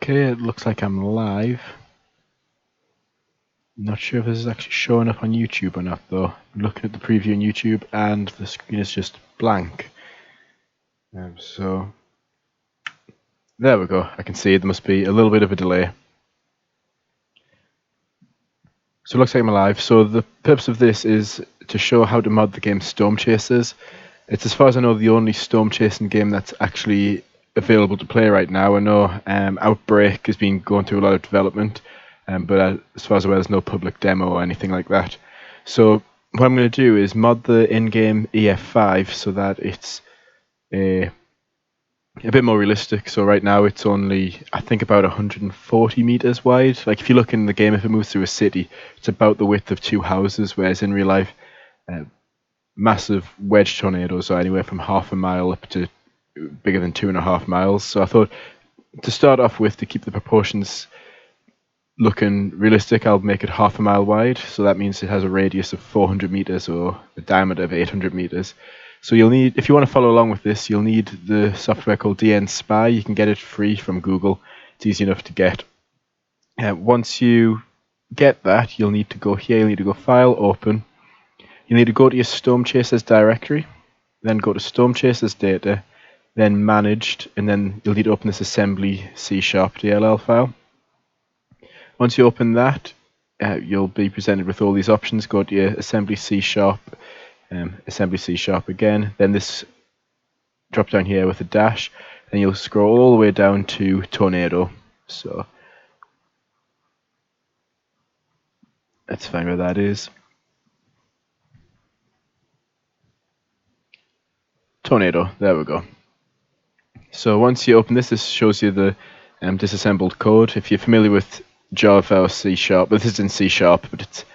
Okay, it looks like I'm live. Not sure if this is actually showing up on YouTube or not though. I'm looking at the preview on YouTube and the screen is just blank. So there we go. I can see there must be a little bit of a delay. So it looks like I'm live. So the purpose of this is to show how to mod the game Storm Chasers. It's, as far as I know, the only storm chasing game that's actually available to play right now. I know Outbreak has been going through a lot of development, but as far as I'm aware, there's no public demo or anything like that. So what I'm going to do is mod the in-game EF5 so that it's a bit more realistic. So right now it's only, I think, about 140 meters wide. Like if you look in the game, if it moves through a city, it's about the width of 2 houses, whereas in real life, massive wedge tornadoes are anywhere from half a mile up to bigger than 2.5 miles. So I thought to start off with, to keep the proportions looking realistic, I'll make it half a mile wide. So that means it has a radius of 400 meters or a diameter of 800 meters. So you'll need, if you want to follow along with this, you'll need the software called DN Spy. You can get it free from Google. It's easy enough to get. Once you get that, you'll need to go here. You'll need to go File, Open. You need to go to your Storm Chasers directory, then go to Storm Chasers data, then Managed, and then you'll need to open this assembly C# DLL file. Once you open that, you'll be presented with all these options. Go to your assembly C#, assembly C# again, then this drop down here with a dash, and you'll scroll all the way down to Tornado. So let's find where that is. Tornado, there we go. So once you open this, this shows you the disassembled code. If you're familiar with Java or C#, but this is in C#, but it's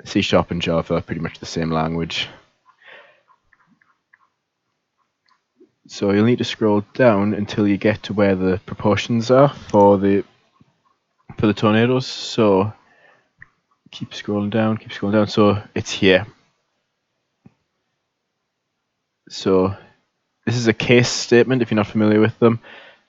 C# and Java are pretty much the same language. So you'll need to scroll down until you get to where the proportions are for the tornadoes. So keep scrolling down, keep scrolling down. So it's here. So this is a case statement if you're not familiar with them.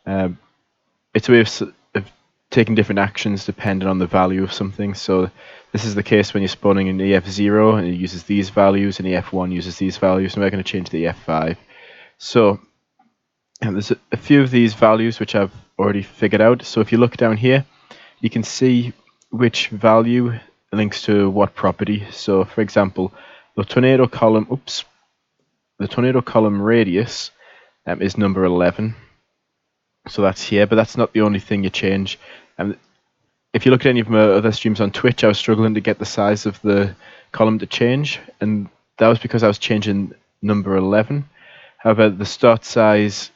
It's a way of taking different actions depending on the value of something. So this is the case when you're spawning in EF0 and it uses these values, and EF1 uses these values, and we're going to change the EF5. So there's a few of these values which I've already figured out. So if you look down here, you can see which value links to what property. So for example, the tornado column, the tornado column radius is number 11. So that's here, but that's not the only thing you change. If you look at any of my other streams on Twitch, I was struggling to get the size of the column to change, and that was because I was changing number 11. However, the start size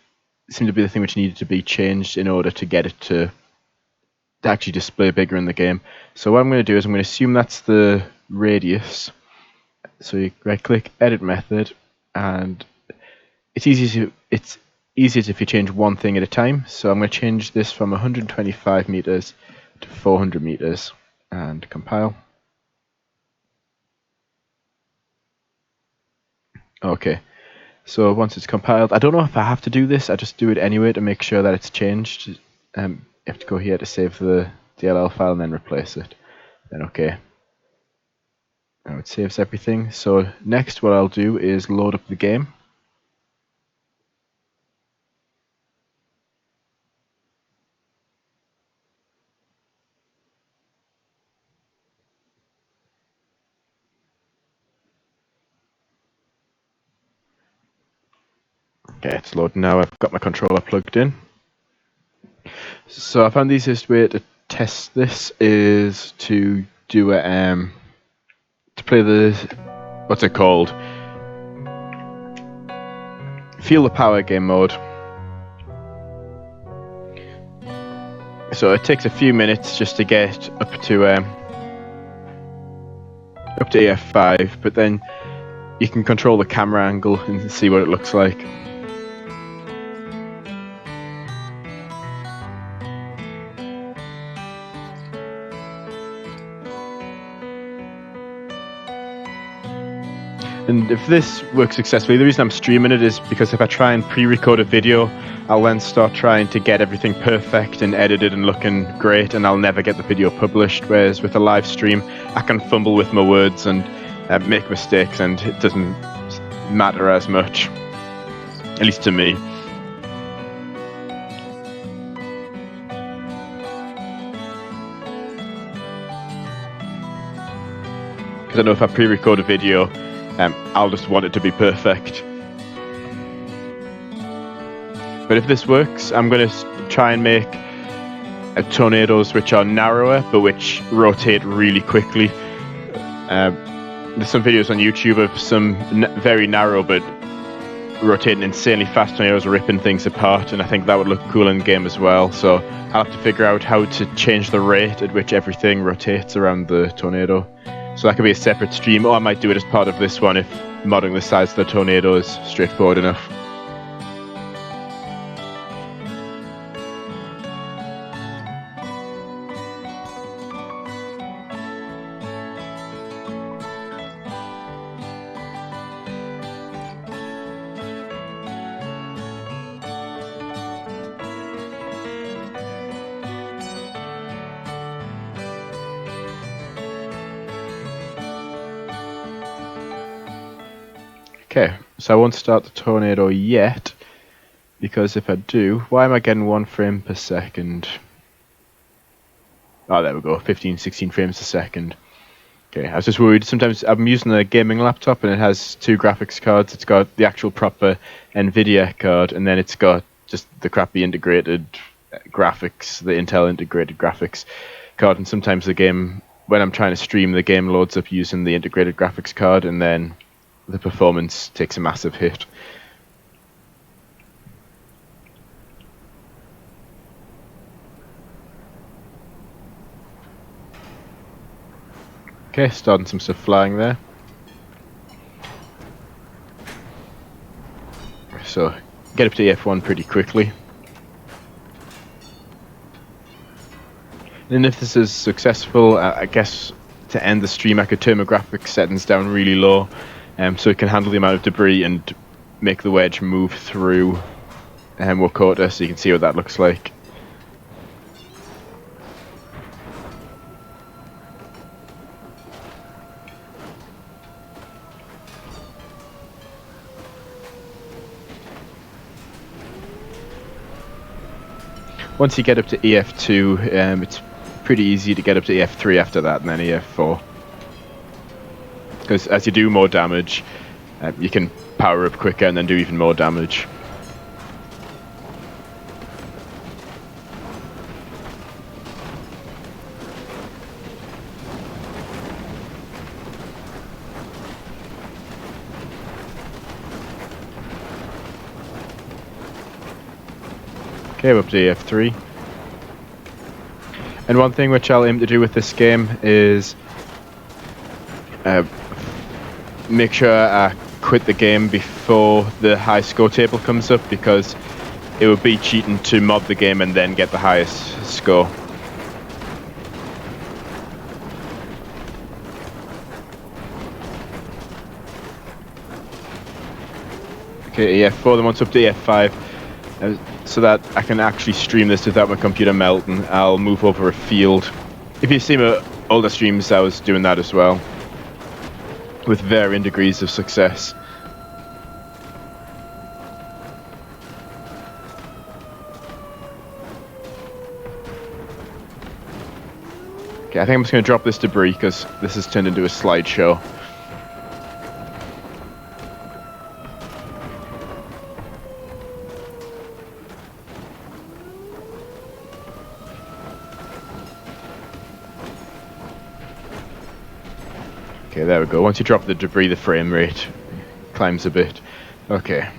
seemed to be the thing which needed to be changed in order to get it to actually display bigger in the game. So what I'm going to do is I'm going to assume that's the radius. So you right click, edit method, and it's easier if you change one thing at a time. So I'm going to change this from 125 meters to 400 meters and compile. Okay, so once it's compiled, I don't know if I have to do this, I just do it anyway to make sure that it's changed. You have to go here to save the DLL file and then replace it. Then okay. Now it saves everything. So next what I'll do is load up the game. Okay, it's loading now. I've got my controller plugged in. So I found the easiest way to test this is to do a to play the, what's it called? Feel the Power game mode. So it takes a few minutes just to get up to EF5, but then you can control the camera angle and see what it looks like. And if this works successfully, the reason I'm streaming it is because if I try and pre-record a video, I'll then start trying to get everything perfect and edited and looking great, and I'll never get the video published. Whereas with a live stream, I can fumble with my words and make mistakes, and it doesn't matter as much, at least to me. Because I know if I pre-record a video, I'll just want it to be perfect. But if this works, I'm going to try and make tornadoes which are narrower but which rotate really quickly. There's some videos on YouTube of some very narrow but rotating insanely fast tornadoes ripping things apart, and I think that would look cool in game as well. So I'll have to figure out how to change the rate at which everything rotates around the tornado. So that could be a separate stream, or I might do it as part of this one if modding the size of the tornado is straightforward enough. Okay, so I won't start the tornado yet, because if I do, why am I getting 1 frame per second? Oh, there we go, 15, 16 frames a second. Okay, I was just worried. Sometimes I'm using a gaming laptop and it has 2 graphics cards. It's got the actual proper NVIDIA card, and then it's got just the crappy integrated graphics, the Intel integrated graphics card. And sometimes the game, when I'm trying to stream, the game loads up using the integrated graphics card, and then the performance takes a massive hit. Okay, starting some stuff flying there. So, get up to EF1 pretty quickly. And if this is successful, I guess to end the stream I could turn my graphics settings down really low, so it can handle the amount of debris and make the wedge move through Wakota, so you can see what that looks like. Once you get up to EF2, it's pretty easy to get up to EF3 after that, and then EF4. Because as you do more damage, you can power up quicker and then do even more damage. Okay, we're up to EF3. And one thing which I'll aim to do with this game is make sure I quit the game before the high score table comes up, because it would be cheating to mod the game and then get the highest score. Okay, EF4, then once up to EF5, so that I can actually stream this without my computer melting, I'll move over a field. If you've seen my older streams, I was doing that as well, with varying degrees of success. Okay, I think I'm just going to drop this debris because this has turned into a slideshow. Okay, there we go. Once you drop the debris, the frame rate climbs a bit. Okay.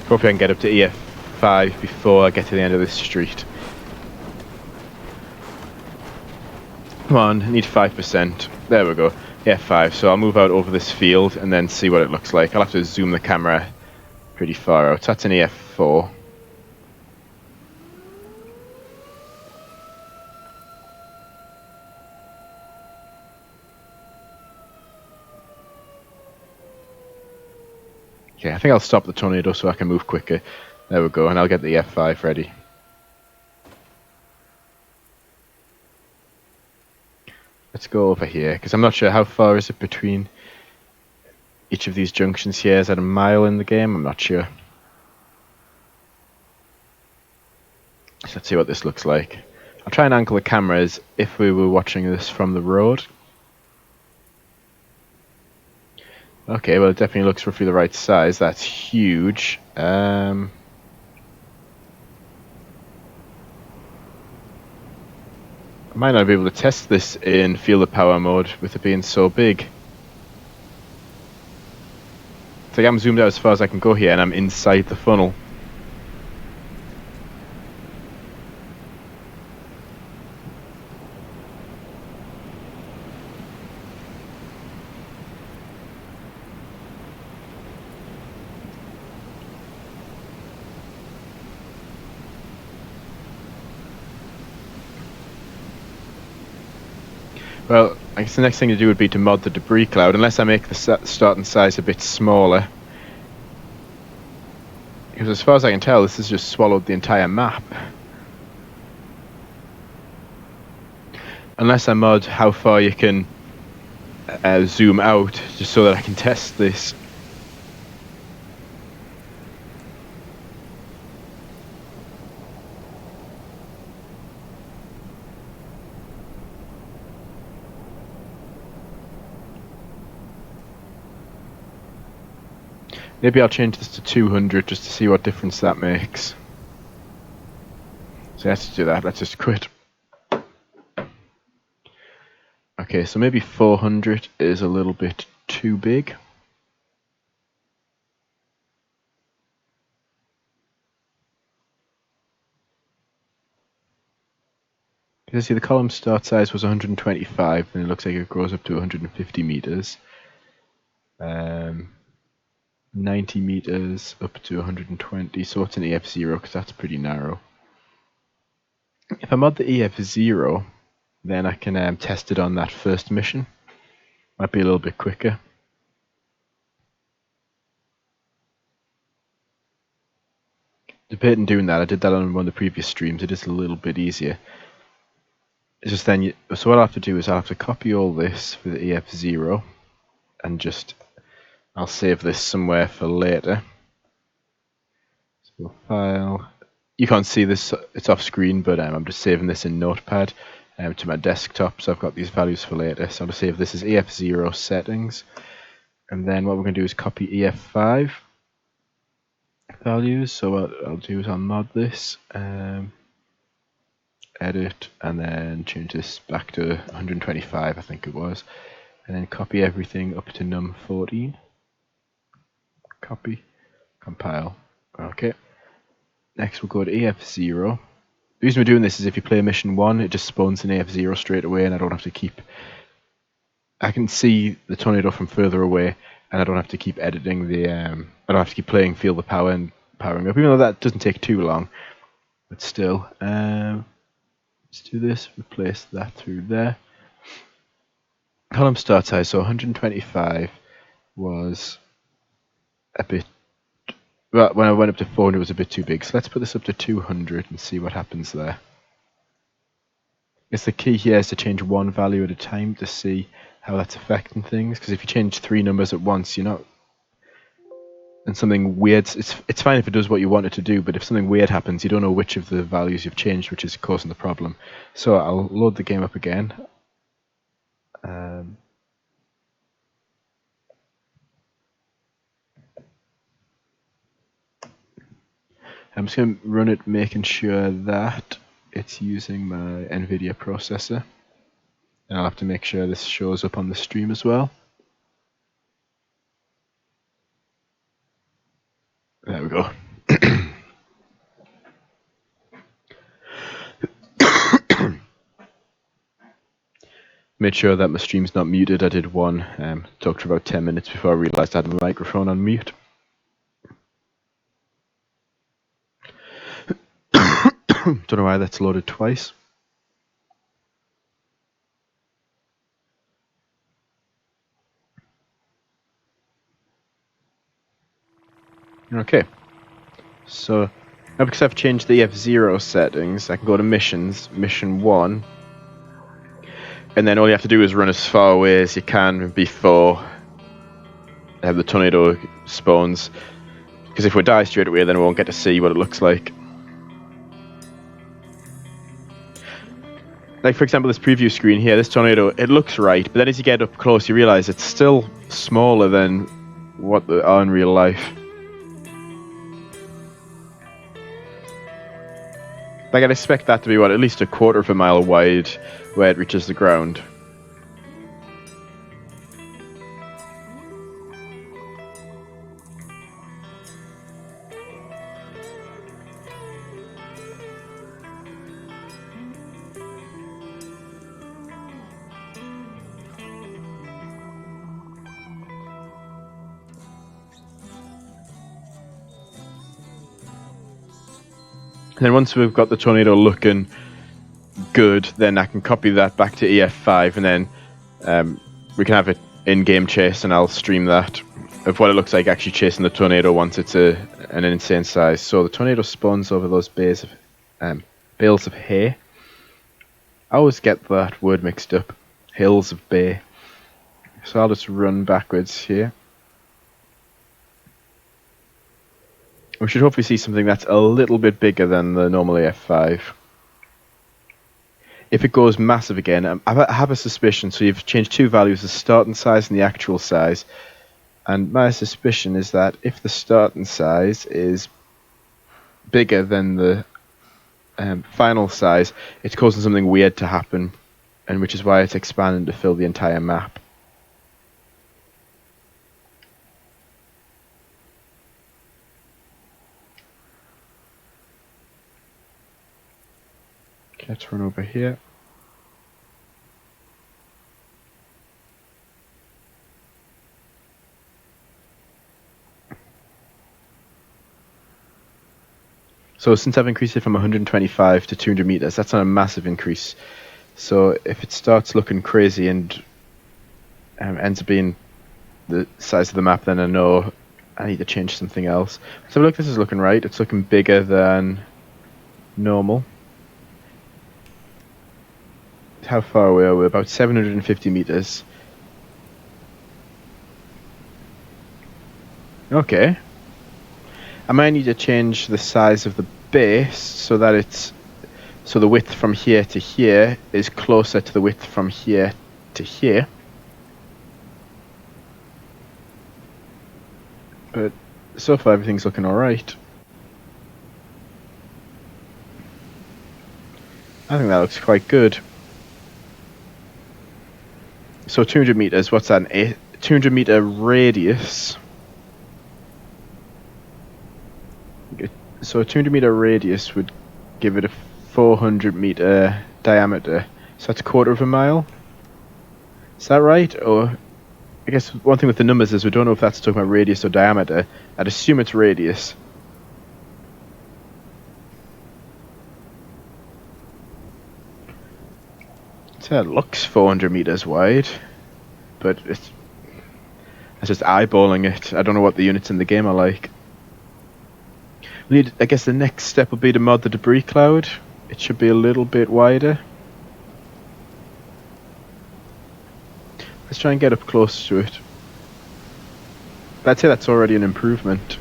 Hopefully I can get up to EF5 before I get to the end of this street. Come on, I need 5%. There we go. EF5. So I'll move out over this field and then see what it looks like. I'll have to zoom the camera pretty far out. That's an EF4. Okay, I think I'll stop the tornado so I can move quicker. There we go, and I'll get the EF5 ready. Let's go over here, because I'm not sure how far is it between each of these junctions here. Is that a mile in the game? I'm not sure. So let's see what this looks like. I'll try and angle the camera as if we were watching this from the road. Okay, well it definitely looks roughly the right size. That's huge. I might not be able to test this in Feel the Power mode with it being so big. It's like I'm zoomed out as far as I can go here and I'm inside the funnel. Well, I guess the next thing to do would be to mod the debris cloud, unless I make the starting size a bit smaller. Because as far as I can tell, this has just swallowed the entire map. Unless I mod how far you can zoom out, just so that I can test this. Maybe I'll change this to 200 just to see what difference that makes. So let's do that. Let's just quit. Okay, so maybe 400 is a little bit too big. You see the column start size was 125 and it looks like it grows up to 150 meters. 90 meters up to 120, so it's an EF0 because that's pretty narrow. If I mod the EF0, then I can test it on that first mission. Might be a little bit quicker. Debating doing that, I did that on one of the previous streams, it is a little bit easier. It's just then, so what I'll have to do is I'll have to copy all this for the EF0 and just, I'll save this somewhere for later. So file, you can't see this, it's off screen, but I'm just saving this in Notepad to my desktop, so I've got these values for later. So I'll save this as EF0 settings, and then what we're going to do is copy EF5 values. So what I'll do is I'll mod this, edit, and then change this back to 125, I think it was, and then copy everything up to num14. Copy, compile. Okay. Next we'll go to EF0. The reason we're doing this is if you play mission 1, it just spawns an EF0 straight away, and I don't have to keep... I can see the tornado from further away, and I don't have to keep editing the... I don't have to keep playing Feel the Power and powering up, even though that doesn't take too long. But still, let's do this, replace that through there. Column start size, so 125 was a bit... Well, when I went up to 400 it was a bit too big, so let's put this up to 200 and see what happens there. I guess the key here is to change one value at a time to see how that's affecting things, because if you change 3 numbers at once, you're not... And something weird, it's fine if it does what you want it to do, but if something weird happens, you don't know which of the values you've changed which is causing the problem. So I'll load the game up again. I'm just going to run it making sure that it's using my NVIDIA processor. And I'll have to make sure this shows up on the stream as well. There we go. Made sure that my stream's not muted. I did one, talked for about 10 minutes before I realised I had my microphone on mute. Don't know why that's loaded twice. Okay, so now because I've changed the EF0 settings, I can go to missions, mission 1, and then all you have to do is run as far away as you can before the tornado spawns, because if we die straight away then we won't get to see what it looks like. Like for example this preview screen here, this tornado, it looks right, but then as you get up close you realise it's still smaller than what they are in real life. Like I'd expect that to be what, at least a quarter of a mile wide where it reaches the ground. And then once we've got the tornado looking good, then I can copy that back to EF5 and then we can have it in-game chase and I'll stream that of what it looks like actually chasing the tornado once it's an insane size. So the tornado spawns over those bales of hay. I always get that word mixed up. Hills of bay. So I'll just run backwards here. We should hopefully see something that's a little bit bigger than the normal EF5. If it goes massive again, I have a suspicion, so you've changed two values, the starting size and the actual size. And my suspicion is that if the starting size is bigger than the final size, it's causing something weird to happen, and which is why it's expanding to fill the entire map. Let's run over here. So since I've increased it from 125 to 200 meters, that's not a massive increase. So if it starts looking crazy and ends up being the size of the map, then I know I need to change something else. So look, this is looking right. It's looking bigger than normal. How far away are we? About 750 meters. Okay. I might need to change the size of the base so that the width from here to here is closer to the width from here to here. But so far everything's looking alright. I think that looks quite good. So 200 meters, what's that? 200 meter radius. So a 200 meter radius would give it a 400 meter diameter. So that's a quarter of a mile. Is that right? Or I guess one thing with the numbers is we don't know if that's talking about radius or diameter. I'd assume it's radius. So it looks 400 meters wide, but it's just eyeballing it. I don't know what the units in the game are like. I guess the next step will be to mod the debris cloud. It should be a little bit wider. Let's try and get up close to it. I'd say that's already an improvement.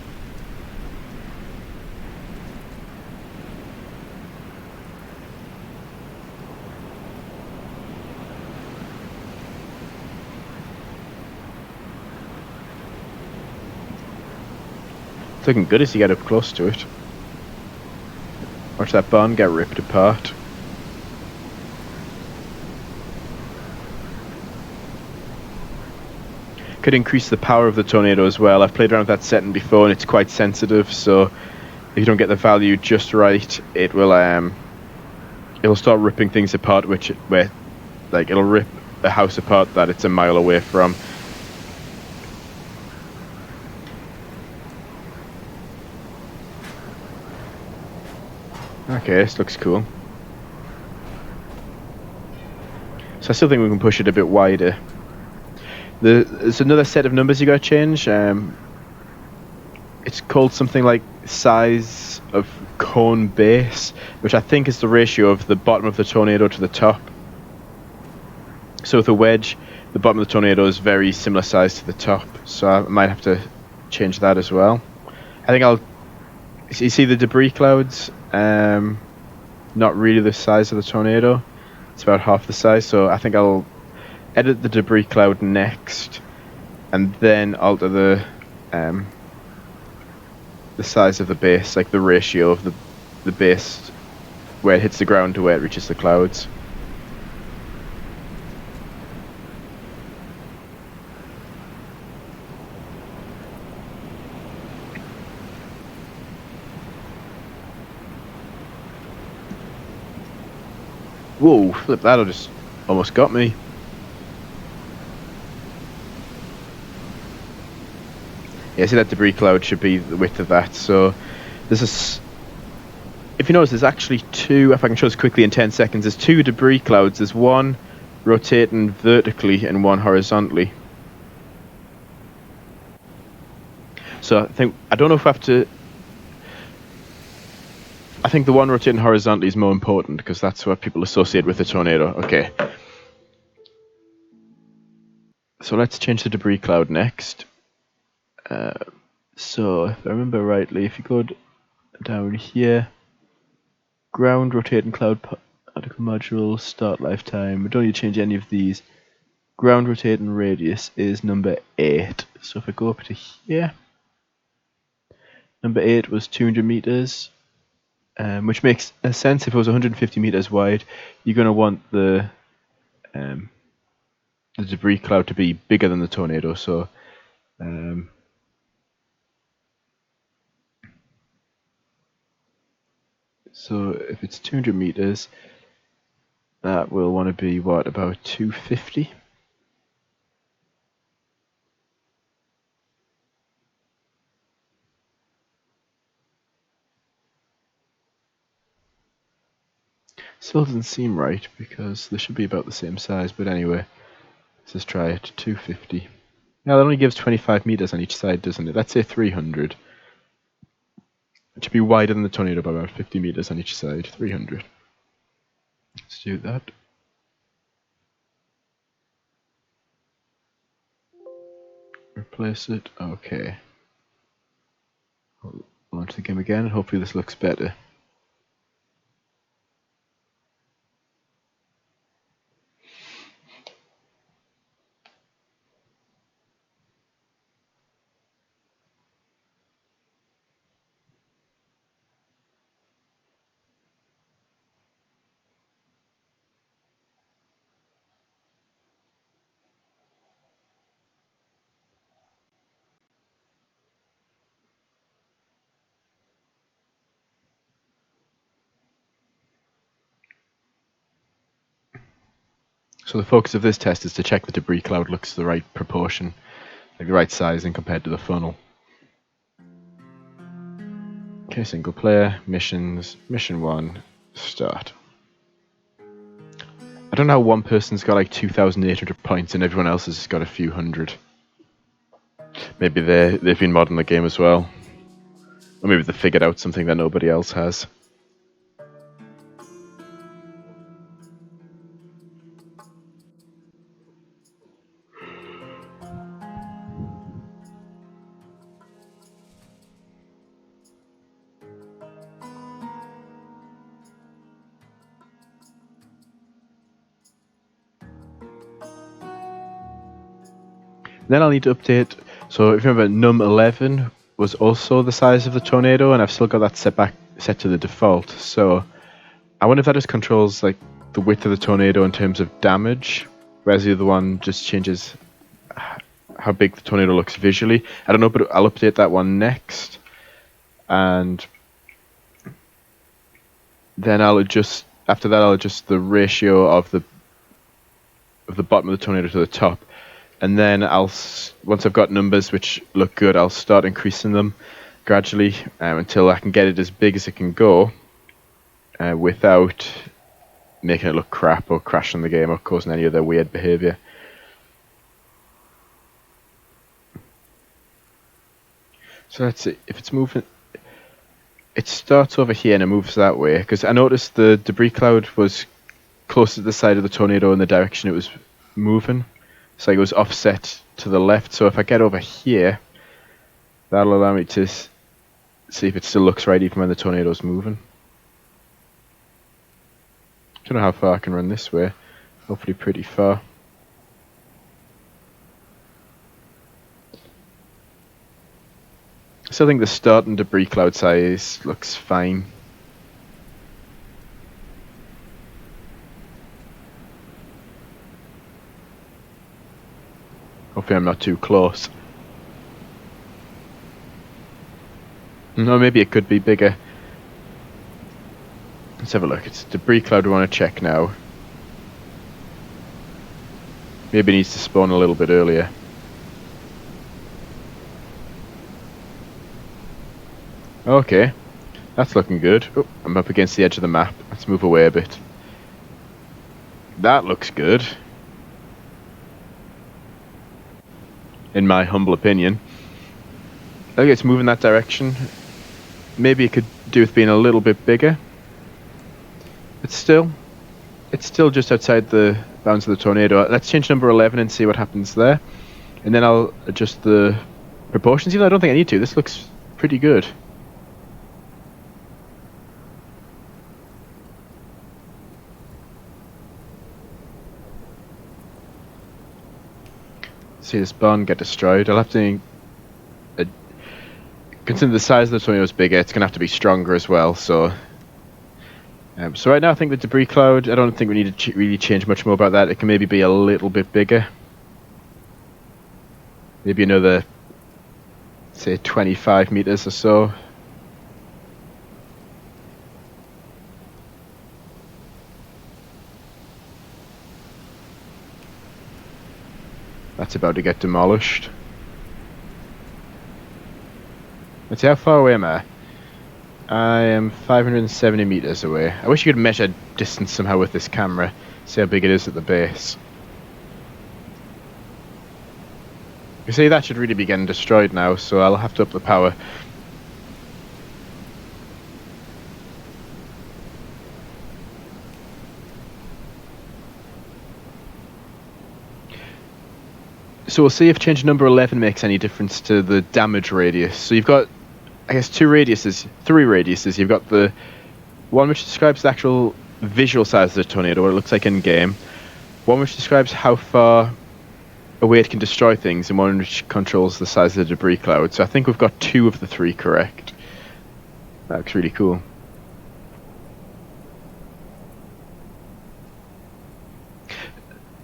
It's looking good as you get up close to it. Watch that barn get ripped apart. Could increase the power of the tornado as well. I've played around with that setting before and it's quite sensitive, so if you don't get the value just right, it'll start ripping things apart, where like it'll rip a house apart that it's a mile away from. Okay, this looks cool. So I still think we can push it a bit wider. There's another set of numbers you got to change. It's called something like size of cone base, which I think is the ratio of the bottom of the tornado to the top. So with a wedge, the bottom of the tornado is very similar size to the top, so I might have to change that as well. I think I'll... You see the debris clouds? Not really the size of the tornado. It's about half the size, so I think I'll edit the debris cloud next, and then alter the size of the base, like the ratio of the base where it hits the ground to where it reaches the clouds. Whoa, flip that, just almost got me. Yeah, see that debris cloud should be the width of that, so this is... If you notice, there's actually two, if I can show this quickly in 10 seconds, there's two debris clouds. There's one rotating vertically and one horizontally. So I don't know if I have to... I think the one rotating horizontally is more important because that's what people associate with a tornado. Okay. So let's change the debris cloud next. So if I remember rightly, if you go down here, ground rotating cloud particle module, start lifetime, we don't need to change any of these. Ground rotating radius is number 8. So if I go up to here, number 8 was 200 meters. Which makes sense. If it was 150 meters wide, you're going to want the debris cloud to be bigger than the tornado. So if it's 200 meters, that will want to be what, about 250? Still doesn't seem right because they should be about the same size, but anyway, let's just try it. 250. Now that only gives 25 meters on each side, doesn't it? Let's say 300. It should be wider than the tornado by about 50 meters on each side. 300. Let's do that. Replace it. Okay. I'll launch the game again and hopefully this looks better. So the focus of this test is to check the debris cloud looks the right proportion, like the right sizing compared to the funnel. Okay, single player, missions, mission 1, start. I don't know how one person's got like 2,800 points and everyone else has got a few hundred. Maybe they've been modding the game as well. Or maybe they figured out something that nobody else has. Then I'll need to update. So if you remember, num 11 was also the size of the tornado, and I've still got that set to the default. So I wonder if that just controls like the width of the tornado in terms of damage, whereas the other one just changes how big the tornado looks visually. I don't know, but I'll update that one next, and then I'll adjust. After that, I'll adjust the ratio of the of the bottom of the tornado to the top, and then once I've got numbers which look good, I'll start increasing them gradually until I can get it as big as it can go without making it look crap or crashing the game or causing any other weird behavior. So let's see if it's moving. It starts over here and it moves that way, because I noticed the debris cloud was close to the side of the tornado in the direction it was moving. So it was offset to the left. So if I get over here, that'll allow me to see if it still looks right even when the tornado's moving. Don't know how far I can run this way. Hopefully pretty far. I still think the starting debris cloud size looks fine. Hopefully I'm not too close. No, maybe it could be bigger. Let's have a look. It's debris cloud we want to check now. Maybe it needs to spawn a little bit earlier. Okay, that's looking good. Oh, I'm up against the edge of the map. Let's move away a bit. That looks good, in my humble opinion. Okay, it's moving that direction. Maybe it could do with being a little bit bigger. It's still just outside the bounds of the tornado. Let's change number 11 and see what happens there. And then I'll adjust the proportions. Even though I don't think I need to. This looks pretty good. See this barn get destroyed. I'll have to consider the size of the tornado is bigger. It's gonna have to be stronger as well. So right now I think the debris cloud, I don't think we need to really change much more about that. It can maybe be a little bit bigger. Maybe another, say, 25 meters or so. That's about to get demolished. Let's see, how far away am I? I am 570 meters away. I wish you could measure distance somehow with this camera. See how big it is at the base. You see, that should really be getting destroyed now, so I'll have to up the power. So we'll see if change number 11 makes any difference to the damage radius. So you've got, I guess, three radiuses. You've got the one which describes the actual visual size of the tornado, what it looks like in game. One which describes how far away it can destroy things, and one which controls the size of the debris cloud. So I think we've got two of the three correct. That looks really cool.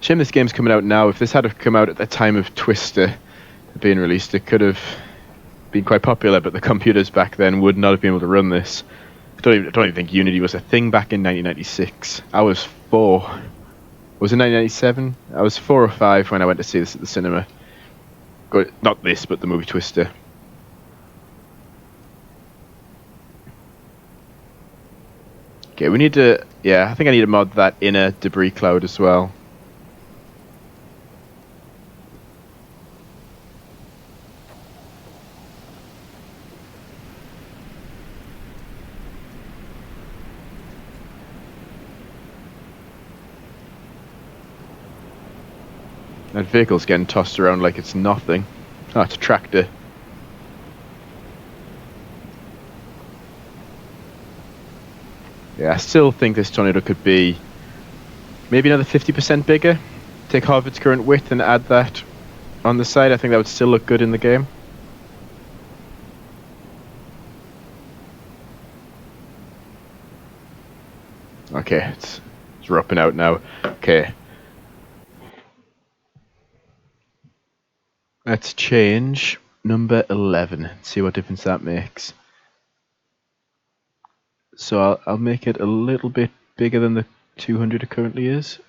Shame this game's coming out now. If this had come out at the time of Twister being released, it could have been quite popular, but the computers back then would not have been able to run this. I don't even think Unity was a thing back in 1996. I was 4. Was it 1997? I was 4 or 5 when I went to see this at the cinema. Not this, but the movie Twister. Okay, we need to... Yeah, I think I need to mod that inner debris cloud as well. That vehicle's getting tossed around like it's nothing. Oh, it's a tractor. Yeah, I still think this tornado could be maybe another 50% bigger. Take half its current width and add that on the side. I think that would still look good in the game. Okay, it's dropping out now. Okay. Let's change number 11. See what difference that makes. So I'll make it a little bit bigger than the 200 it currently is.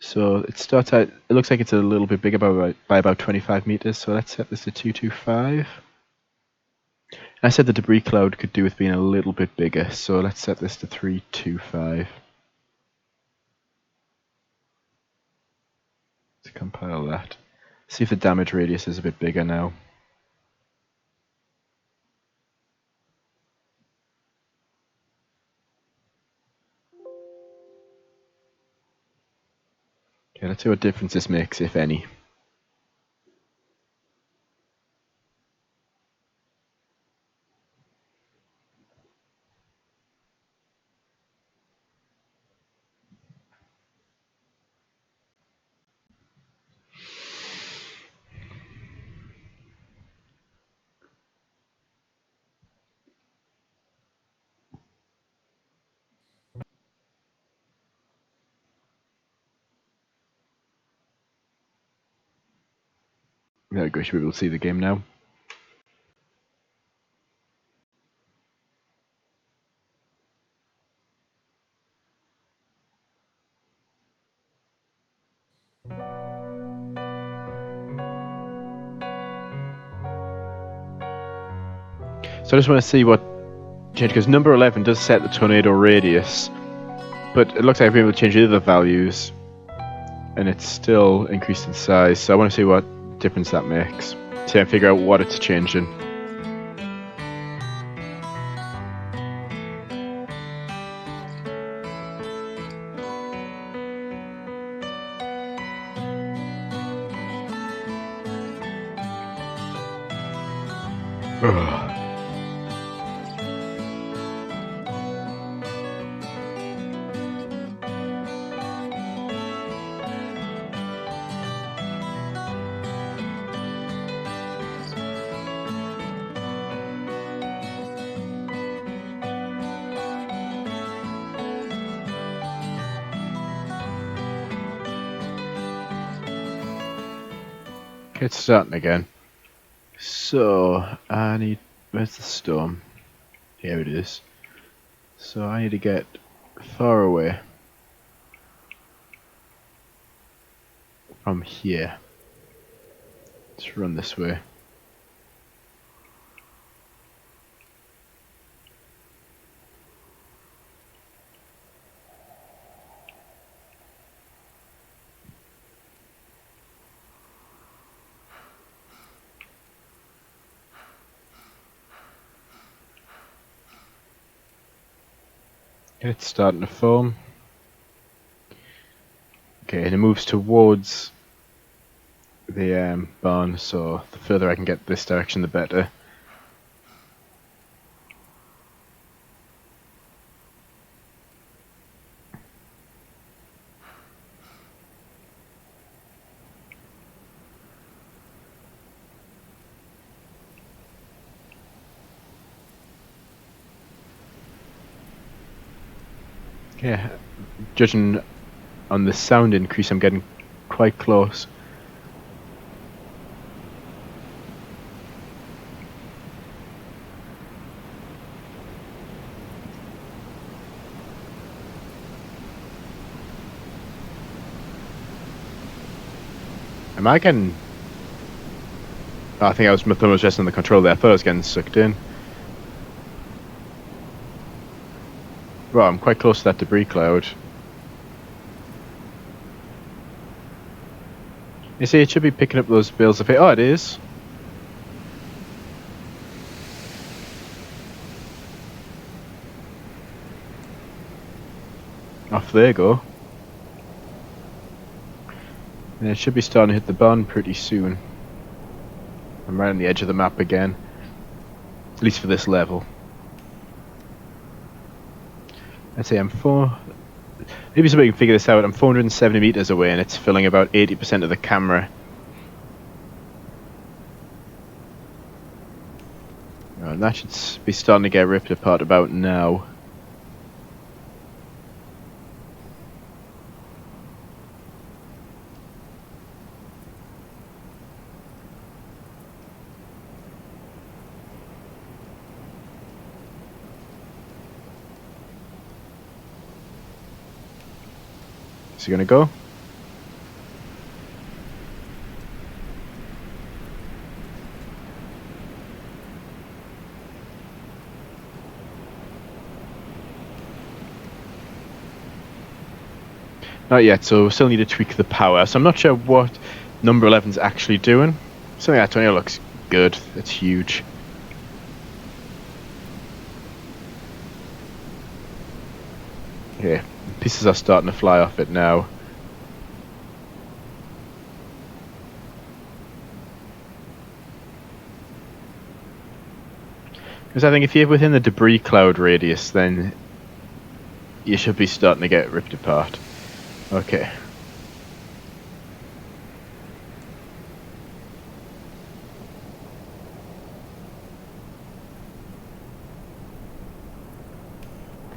So it starts out, it looks like it's a little bit bigger by about 25 meters, so let's set this to 225. I said the debris cloud could do with being a little bit bigger, so let's set this to 325. To compile that. See if the damage radius is a bit bigger now. Okay, let's see what difference this makes, if any. There we go, should be able to see the game now. So I just want to see what changed, because number 11 does set the tornado radius, but it looks like I've been able to change the other values, and it's still increased in size, so I want to see what difference that makes. See if I can figure out what it's changing. Ugh. Okay, it's starting again. So, I need... Where's the storm? Here it is. So I need to get far away from here. Let's run this way. It's starting to form. Okay, and it moves towards the barn, so the further I can get this direction, the better. Yeah, judging on the sound increase, I'm getting quite close. Am I getting... Oh, I think my thumb was just on the control there. I thought I was getting sucked in. Well, I'm quite close to that debris cloud. You see, it should be picking up those bales of hay. Oh, it is. Off they go. And it should be starting to hit the barn pretty soon. I'm right on the edge of the map again. At least for this level. I'd say I'm maybe somebody can figure this out. I'm 470 meters away and it's filling about 80% of the camera. And that should be starting to get ripped apart about now. Is he gonna go? Not yet, so we still need to tweak the power. So I'm not sure what number 11's actually doing. Something like that tornado looks good. It's huge. Okay, pieces are starting to fly off it now. Because I think if you're within the debris cloud radius, then you should be starting to get ripped apart. Okay.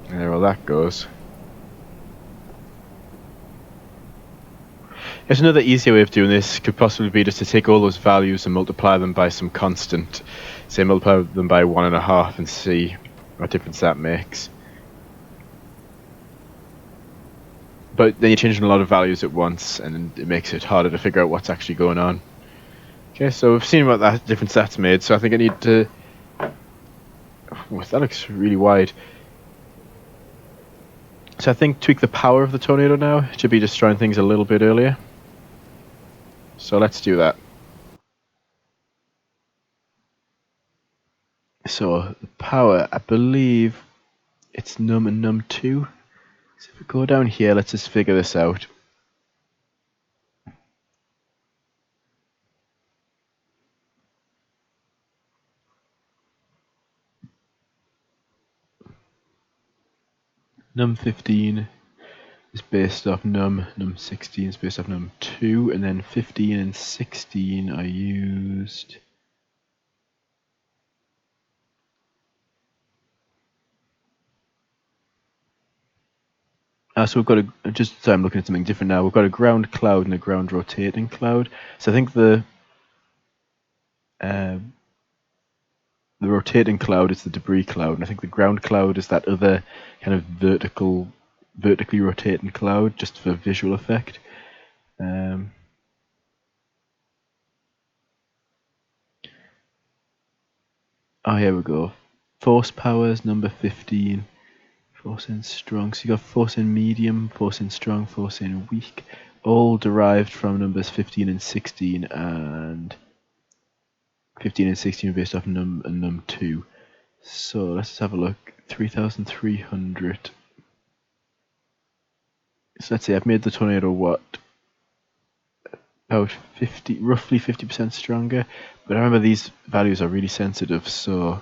There, well, that goes. There's another easier way of doing this. Could possibly be just to take all those values and multiply them by some constant. Say multiply them by 1.5 and see what difference that makes. But then you're changing a lot of values at once, and it makes it harder to figure out what's actually going on. Okay, so we've seen what that difference that's made, so I think I need to... Oh, that looks really wide. So I think tweak the power of the tornado now. It should be destroying things a little bit earlier. So let's do that. So the power, I believe it's num and num2. So if we go down here, let's just figure this out. Num15 is based off num16 is based off num2, and then 15 and 16 are used. So we've got a, just so I'm looking at something different now, we've got a ground cloud and a ground rotating cloud. So I think the rotating cloud is the debris cloud, and I think the ground cloud is that other kind of vertically rotating cloud, just for visual effect. Oh, here we go. Force powers, number 15. Force in strong. So you got force in medium, force in strong, force in weak. All derived from numbers 15 and 16, and 15 and 16 are based off num and num2. So let's have a look. 3,300. So let's say I've made the tornado what? About 50, roughly 50% stronger. But I remember these values are really sensitive, so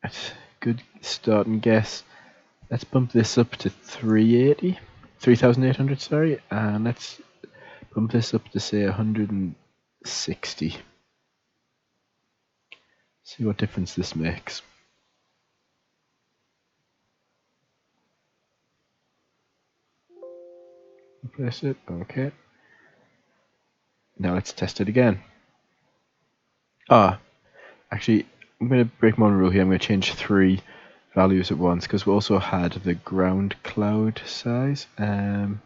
that's a good starting guess. Let's bump this up to 380, 3,800, sorry, and let's bump this up to say 160. See what difference this makes. Replace it, okay. Now let's test it again. Actually, I'm going to break my own rule here. I'm going to change 3 values at once, because we also had the ground cloud size. You've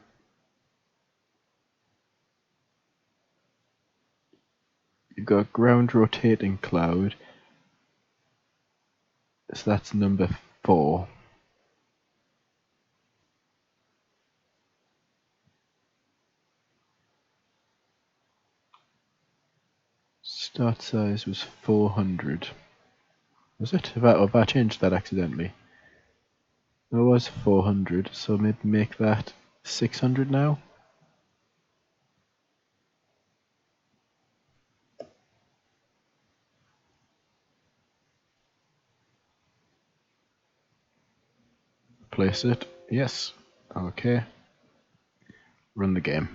got ground rotating cloud, so that's number 4. Start size was 400. Was it? Have I changed that accidentally? It was 400, so maybe make that 600 now. Place it. Yes. Okay. Run the game.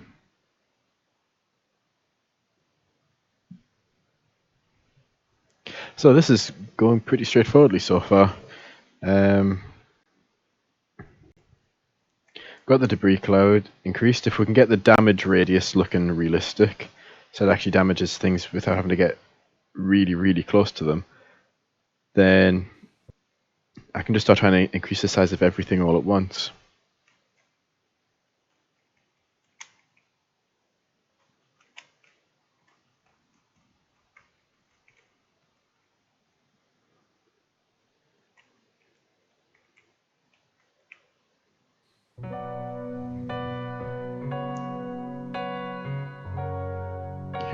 So this is going pretty straightforwardly so far. Got the debris cloud increased. If we can get the damage radius looking realistic, so it actually damages things without having to get really, really close to them, then I can just start trying to increase the size of everything all at once.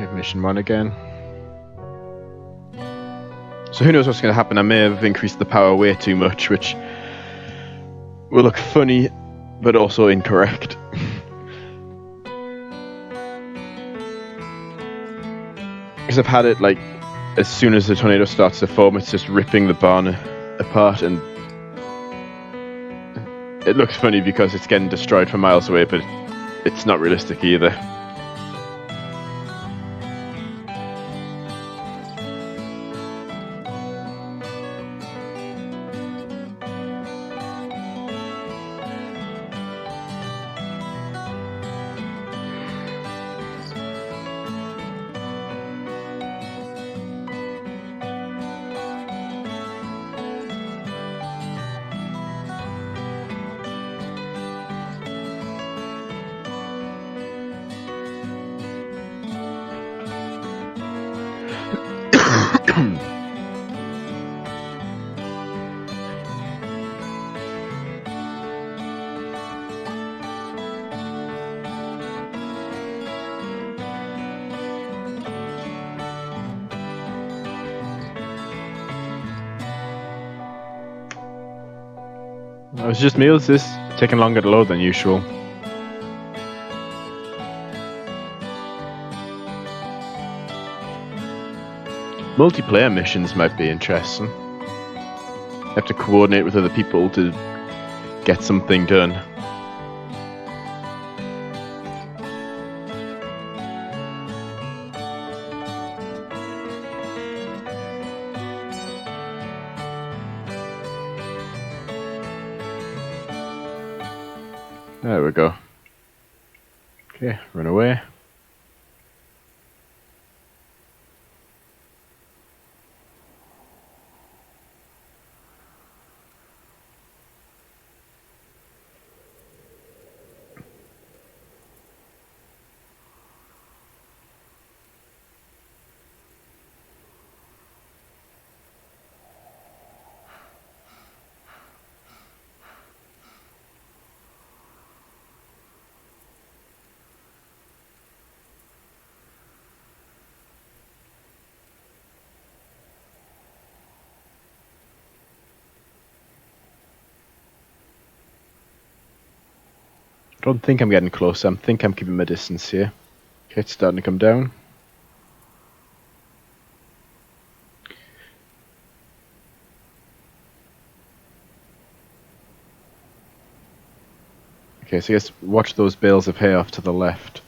Okay, mission 1 again. So who knows what's going to happen? I may have increased the power way too much, which will look funny, but also incorrect. Because I've had it like, as soon as the tornado starts to form, it's just ripping the barn apart, and it looks funny because it's getting destroyed from miles away, but it's not realistic either. It was just me, was this taking longer to load than usual? Multiplayer missions might be interesting. You have to coordinate with other people to get something done. There we go. Okay, run away. I don't think I'm getting close. I think I'm keeping my distance here. Okay, it's starting to come down. Okay, so just watch those bales of hay off to the left.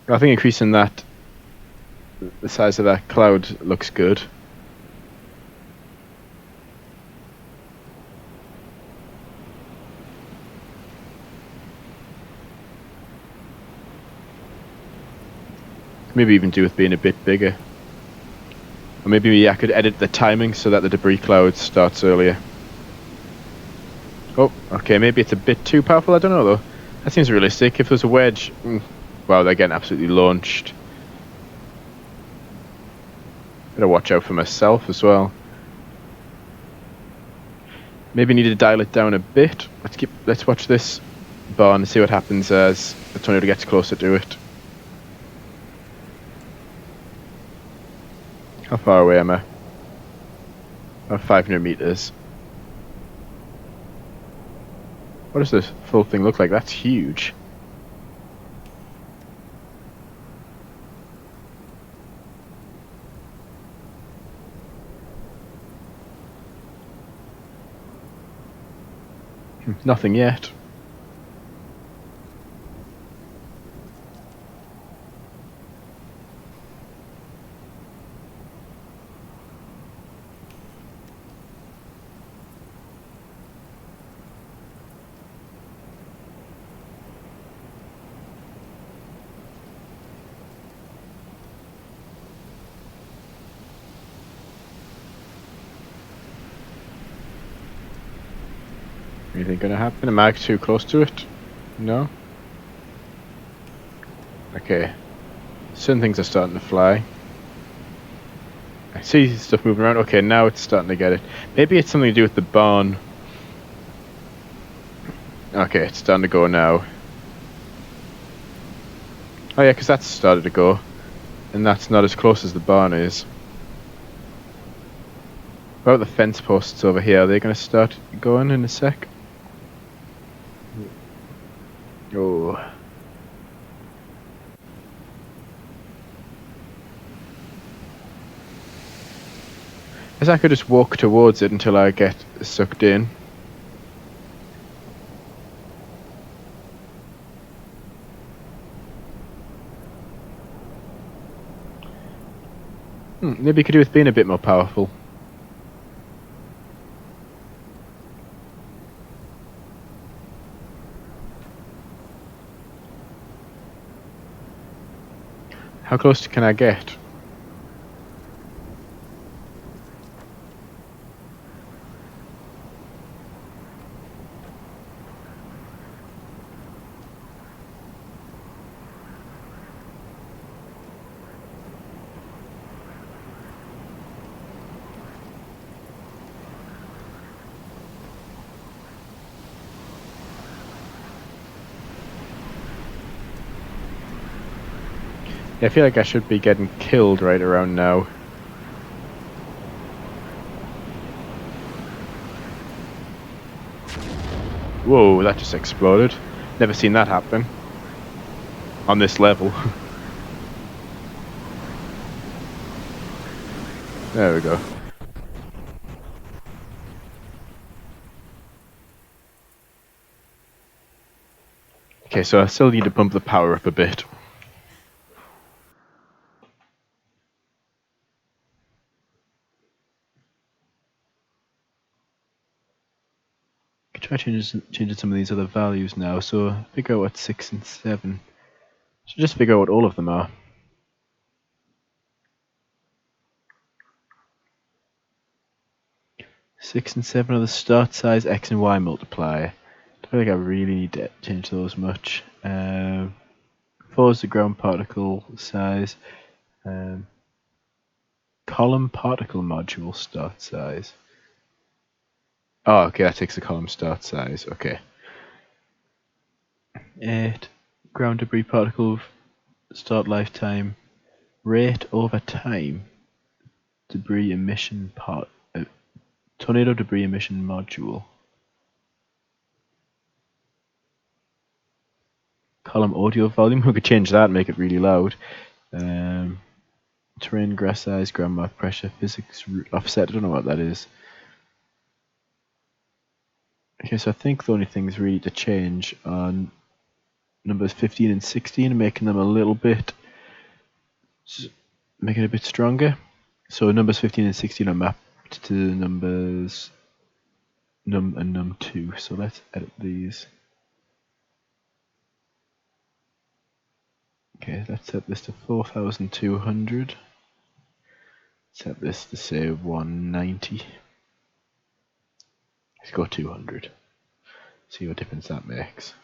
I think increasing that, the size of that cloud looks good. Maybe even do with being a bit bigger. Or maybe I could edit the timing so that the debris cloud starts earlier. Oh, okay, maybe it's a bit too powerful, I don't know though. That seems realistic. If there's a wedge, wow, they're getting absolutely launched. Better watch out for myself as well. Maybe need to dial it down a bit. Let's watch this barn and see what happens as the tornado gets closer to it. How far away am I? About 500 meters. What does this full thing look like? That's huge. Nothing yet. Anything gonna happen? Am I too close to it? No? Okay. Certain things are starting to fly. I see stuff moving around. Okay, now it's starting to get it. Maybe it's something to do with the barn. Okay, it's starting to go now. Oh yeah, because that's started to go, and that's not as close as the barn is. What about the fence posts over here? Are they going to start going in a sec? Oh. Guess I could just walk towards it until I get sucked in. Maybe you could do with being a bit more powerful. How close can I get? Yeah, I feel like I should be getting killed right around now. Whoa, that just exploded. Never seen that happen. On this level. There we go. Okay, so I still need to bump the power up a bit. I can try changing some of these other values now, so figure out what 6 and 7. So just figure out what all of them are. 6 and 7 are the start size, X and Y multiplier. I don't think I really need to change those much. 4 is the ground particle size. Column particle module start size. Oh, okay, that takes the column start size. Okay. 8 ground debris particle start lifetime rate over time. Debris emission tornado debris emission module. Column audio volume. We could change that and make it really loud. Terrain, grass size, ground mark pressure, physics offset. I don't know what that is. Okay, so I think the only things really to change are numbers 15 and 16, making them a little bit, making it a bit stronger. So numbers 15 and 16 are mapped to numbers num and num2. So let's edit these. Okay, let's set this to 4,200. Set this to say 190. Let's go 200. See what difference that makes.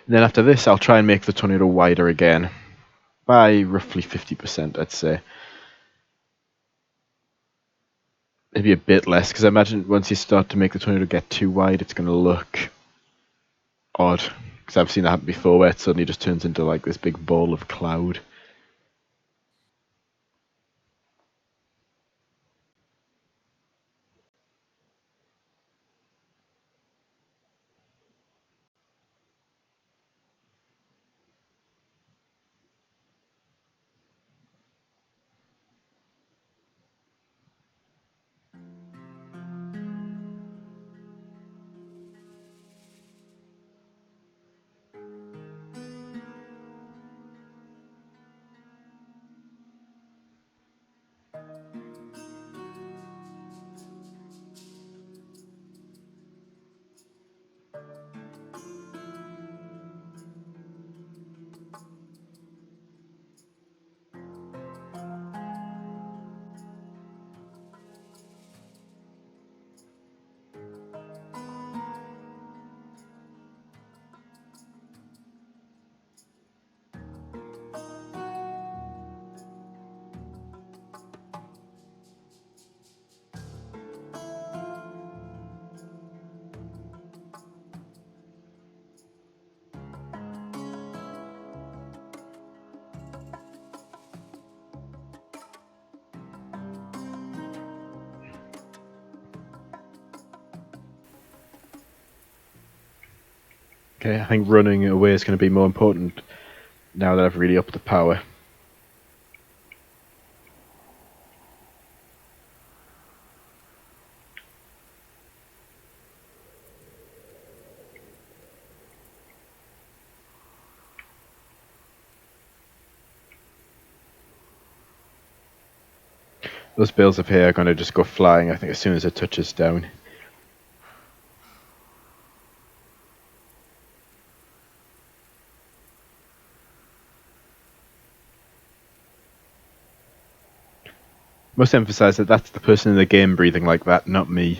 And then after this, I'll try and make the tornado wider again. By roughly 50%, I'd say. Maybe a bit less, because I imagine once you start to make the tornado get too wide, it's going to look odd. Because I've seen that happen before, where it suddenly just turns into like this big ball of cloud. Okay, I think running away is going to be more important now that I've really upped the power. Those bales of hay are going to just go flying, I think, as soon as it touches down. Must emphasize that that's the person in the game breathing like that, not me.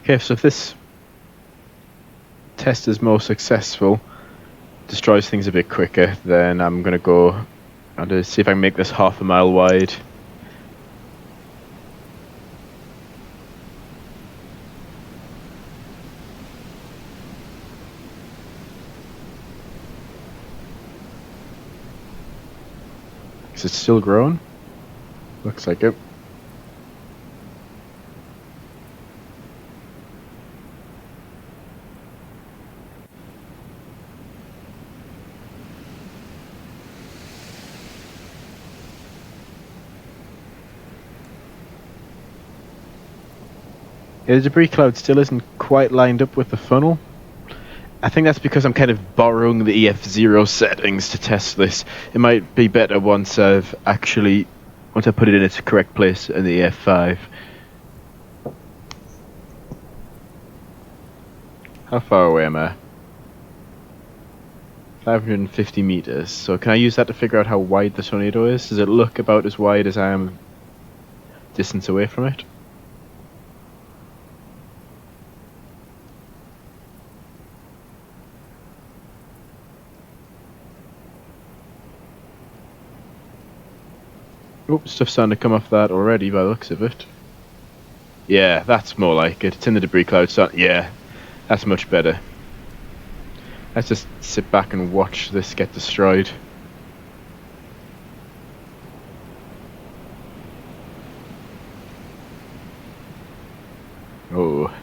Okay, so if this test is more successful, destroys things a bit quicker, then I'm going to go and see if I can make this half a mile wide. Is it still growing? Looks like it. Yeah, the debris cloud still isn't quite lined up with the funnel. I think that's because I'm kind of borrowing the EF0 settings to test this. It might be better once I put it in its correct place in the EF5. How far away am I? 550 meters. So can I use that to figure out how wide the tornado is? Does it look about as wide as I am distance away from it? Oh, stuff's starting to come off that already by the looks of it. Yeah, that's more like it. It's in the debris cloud. Yeah, that's much better. Let's just sit back and watch this get destroyed. Oh.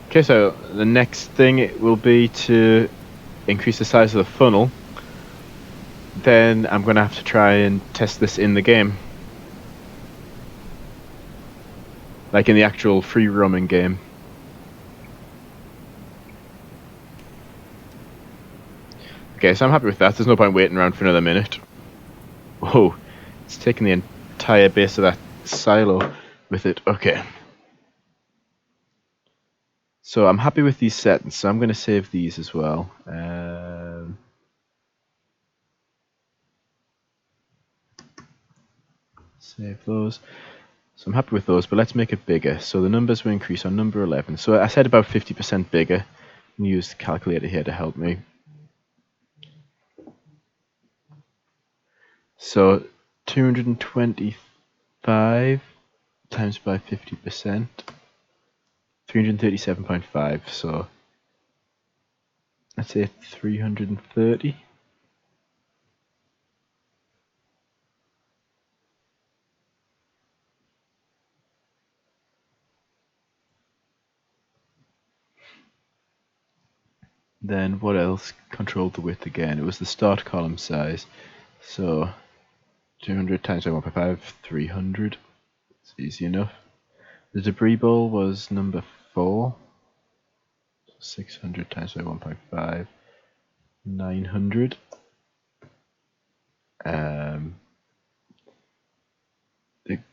Okay, so the next thing will be to increase the size of the funnel. Then I'm going to have to try and test this in the game. Like in the actual free roaming game. Okay, so I'm happy with that. There's no point waiting around for another minute. Whoa, it's taking the entire base of that silo with it. Okay. So I'm happy with these settings, so I'm going to save these as well. Save those. So I'm happy with those, but let's make it bigger. So the numbers will increase on number 11. So I said about 50% bigger. I'm use the calculator here to help me. So 225 times by 50%, 337.5. So let's say 330. Then what else controlled the width again? It was the start column size. So 200 times by 1.5, 300. It's easy enough. The debris ball was number 4. 600 times by 1.5, 900. The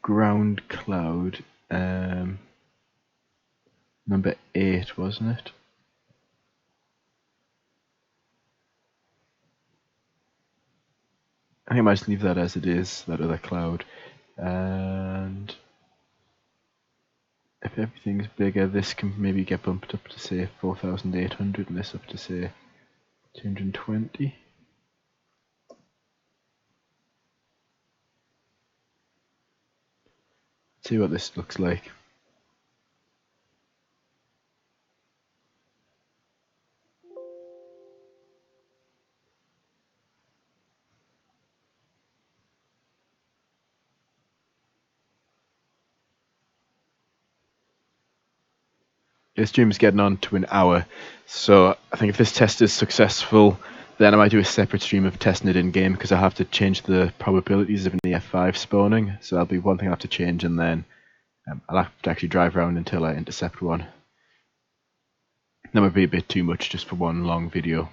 ground cloud, number 8, wasn't it? I think I might just leave that as it is, that other cloud. And if everything's bigger, this can maybe get bumped up to say 4,800 and this up to say 220. See what this looks like. The stream's getting on to an hour, so I think if this test is successful, then I might do a separate stream of testing it in game because I have to change the probabilities of an EF5 spawning. So that'll be one thing I have to change, and then I'll have to actually drive around until I intercept one. That might be a bit too much just for one long video.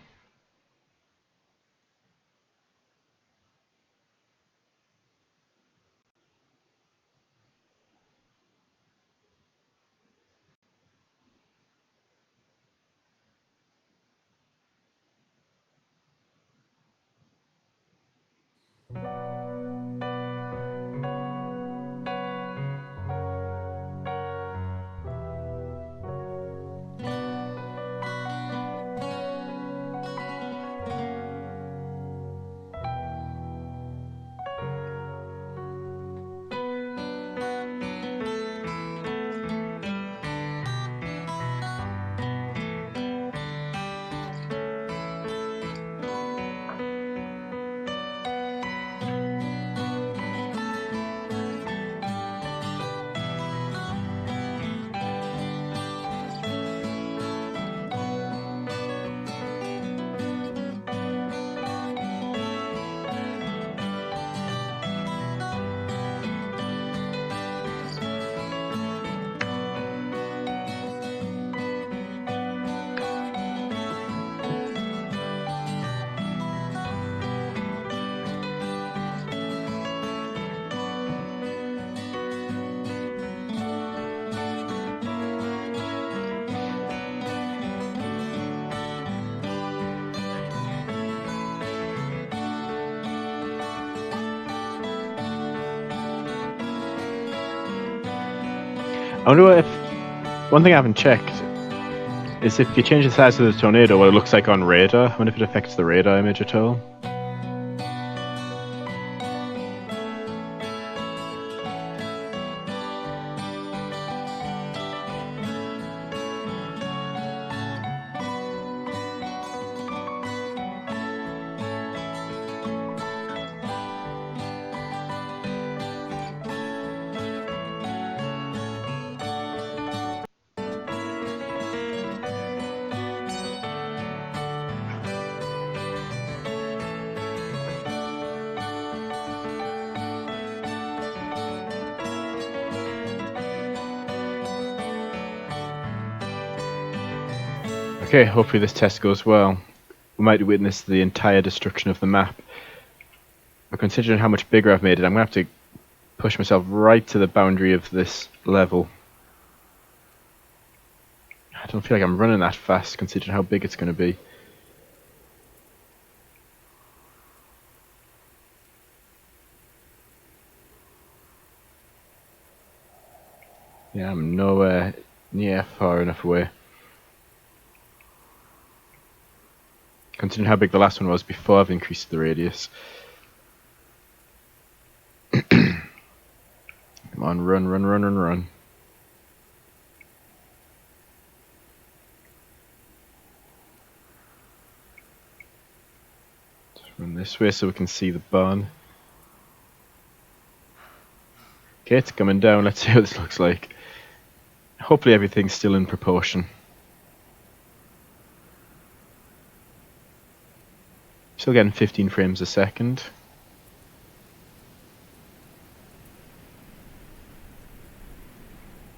I wonder if one thing I haven't checked is if you change the size of the tornado, what it looks like on radar. I wonder if it affects the radar image at all. Okay, hopefully this test goes well. We might witness the entire destruction of the map. But considering how much bigger I've made it, I'm going to have to push myself right to the boundary of this level. I don't feel like I'm running that fast considering how big it's going to be. Yeah, I'm nowhere near far enough away. Considering how big the last one was before I've increased the radius. Come on, run, run, run, run, run. Just run this way so we can see the barn. Okay, it's coming down. Let's see what this looks like. Hopefully everything's still in proportion. Still getting 15 frames a second.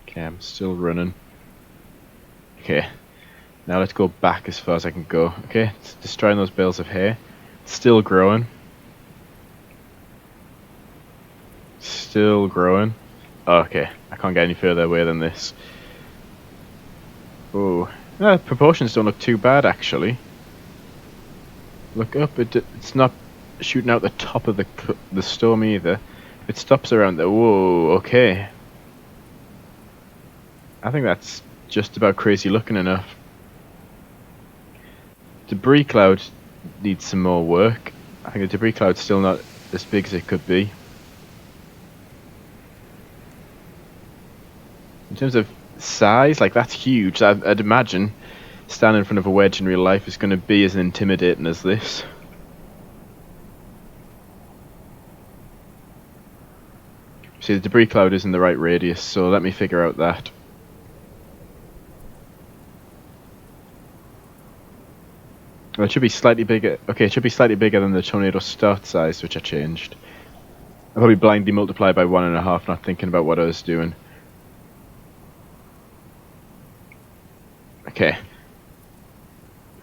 Okay, I'm still running. Okay, now let's go back as far as I can go. Okay, it's destroying those bales of hay. It's still growing. Still growing. Oh, okay, I can't get any further away than this. Oh, proportions don't look too bad actually. Look up, it's not shooting out the top of the storm either. It stops around there. Whoa, okay. I think that's just about crazy looking enough. Debris cloud needs some more work. I think the debris cloud's still not as big as it could be. In terms of size, like that's huge. I'd imagine standing in front of a wedge in real life is going to be as intimidating as this. See, the debris cloud is in the right radius, so let me figure out that. Well, it should be slightly bigger. Okay, it should be slightly bigger than the tornado start size, which I changed. I probably blindly multiplied by 1.5, not thinking about what I was doing. Okay.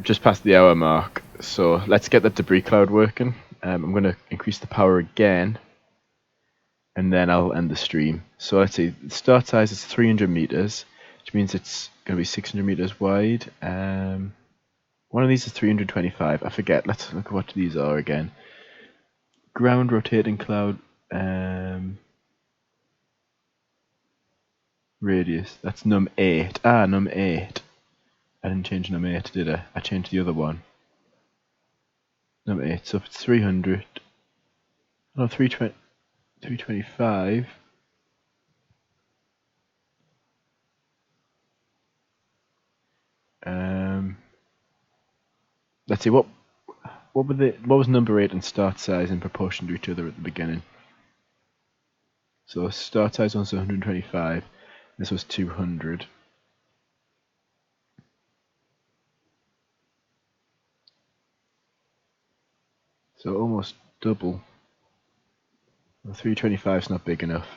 Just past the hour mark, so let's get that debris cloud working. I'm going to increase the power again, and then I'll end the stream. So let's see, the start size is 300 meters, which means it's going to be 600 meters wide. One of these is 325. I forget. Let's look at what these are again. Ground rotating cloud radius. That's num8. Ah, num8. I didn't change num8, did I? I changed the other one. Num8. So if it's 300. No, 325. Let's see what was number 8 and start size in proportion to each other at the beginning. So start size was 125. This was 200. So almost double. Well, 325 is not big enough.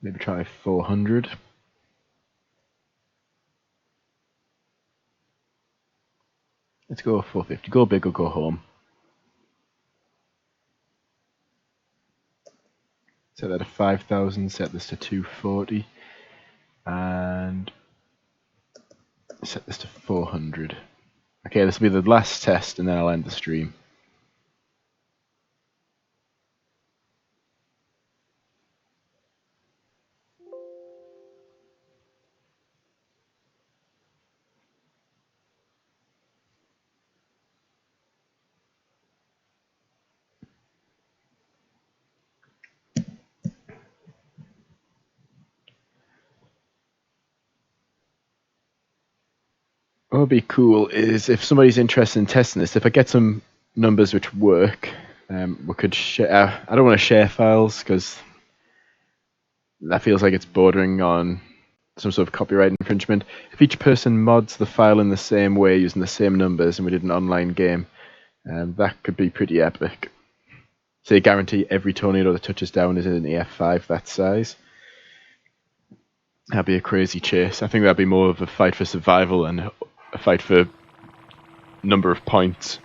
Maybe try 400. Let's go 450. Go big or go home. Set that to 5,000. Set this to 240. And set this to 400. Okay, this will be the last test, and then I'll end the stream. What would be cool is if somebody's interested in testing this, if I get some numbers which work, we could share. I don't want to share files because that feels like it's bordering on some sort of copyright infringement. If each person mods the file in the same way using the same numbers and we did an online game, that could be pretty epic. So you guarantee every tornado that touches down is in an EF5 that size. That'd be a crazy chase. I think that'd be more of a fight for survival and a fight for number of points.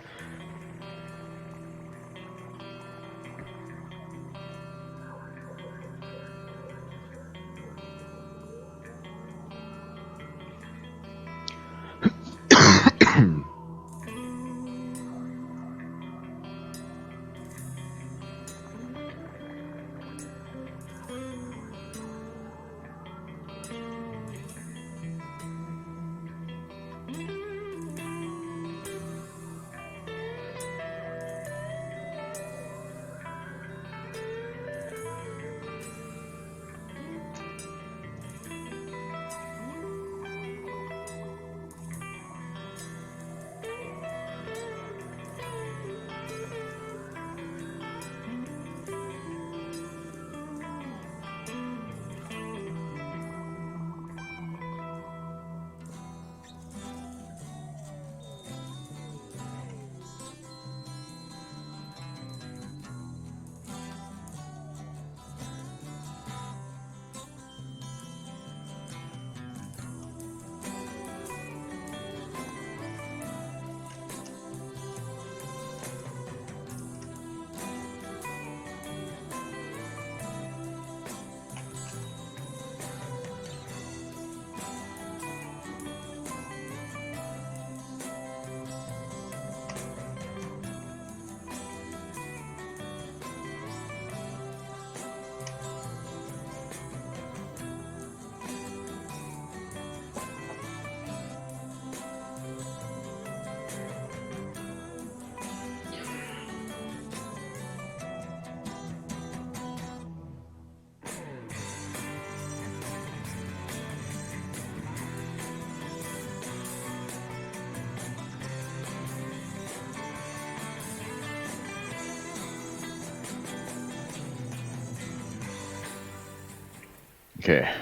Okay,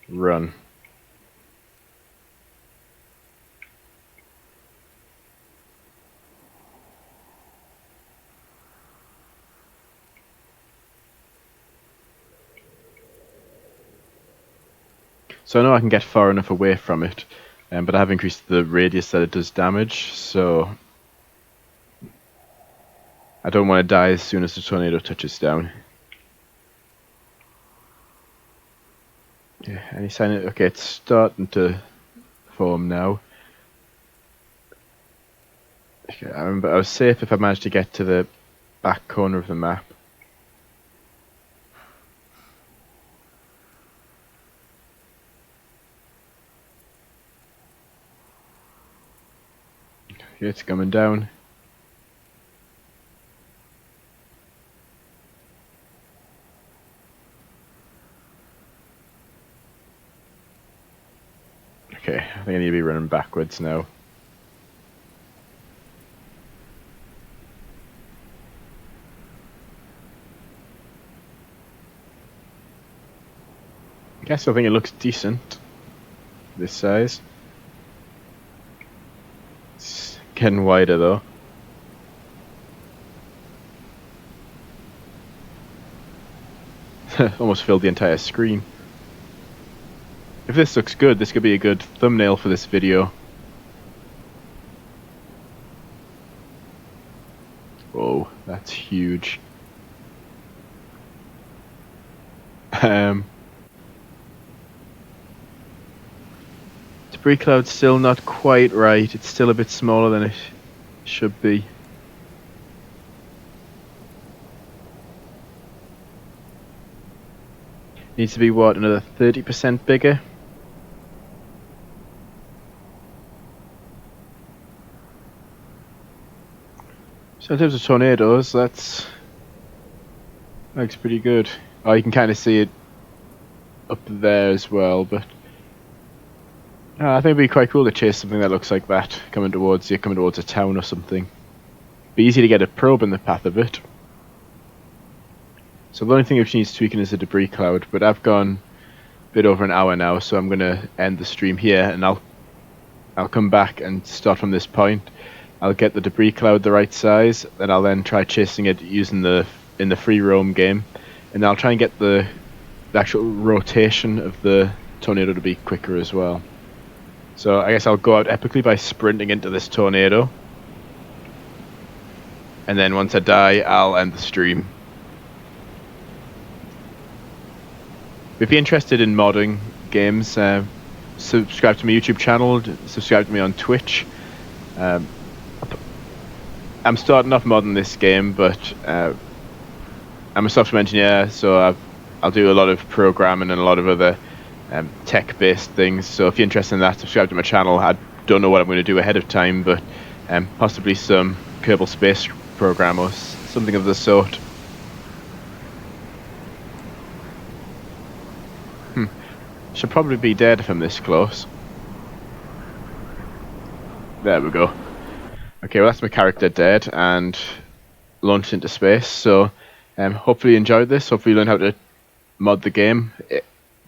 run. So I know I can get far enough away from it, but I have increased the radius that it does damage, so I don't want to die as soon as the tornado touches down. Yeah, any sign of... Okay, it's starting to form now. Okay, I remember I was safe if I managed to get to the back corner of the map. Okay, it's coming down. Okay, I think I need to be running backwards now. I still think it looks decent, this size. It's getting wider though. Almost filled the entire screen. If this looks good, this could be a good thumbnail for this video. Whoa, that's huge. Debris cloud's still not quite right. It's still a bit smaller than it should be. Needs to be what, another 30% bigger? So in terms of tornadoes, looks pretty good. Oh, you can kind of see it up there as well, but I think it'd be quite cool to chase something that looks like that coming towards you, coming towards a town or something. Be easy to get a probe in the path of it. So the only thing which needs tweaking is the debris cloud, but I've gone a bit over an hour now, so I'm going to end the stream here, and I'll come back and start from this point. I'll get the debris cloud the right size, and I'll then try chasing it using in the free roam game, and I'll try and get the actual rotation of the tornado to be quicker as well. So I guess I'll go out epically by sprinting into this tornado, and then once I die, I'll end the stream. If you're interested in modding games, subscribe to my YouTube channel, subscribe to me on Twitch. I'm starting off modding this game, but I'm a software engineer, so I'll do a lot of programming and a lot of other tech-based things. So if you're interested in that, subscribe to my channel. I don't know what I'm going to do ahead of time, but possibly some Kerbal Space Program or something of the sort. Should probably be dead if I'm this close. There we go. Okay, well that's my character dead and launched into space. So hopefully you enjoyed this. Hopefully you learned how to mod the game.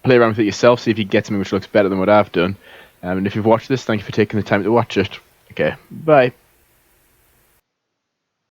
Play around with it yourself, see if you can get something which looks better than what I've done. And if you've watched this, thank you for taking the time to watch it. Okay, bye.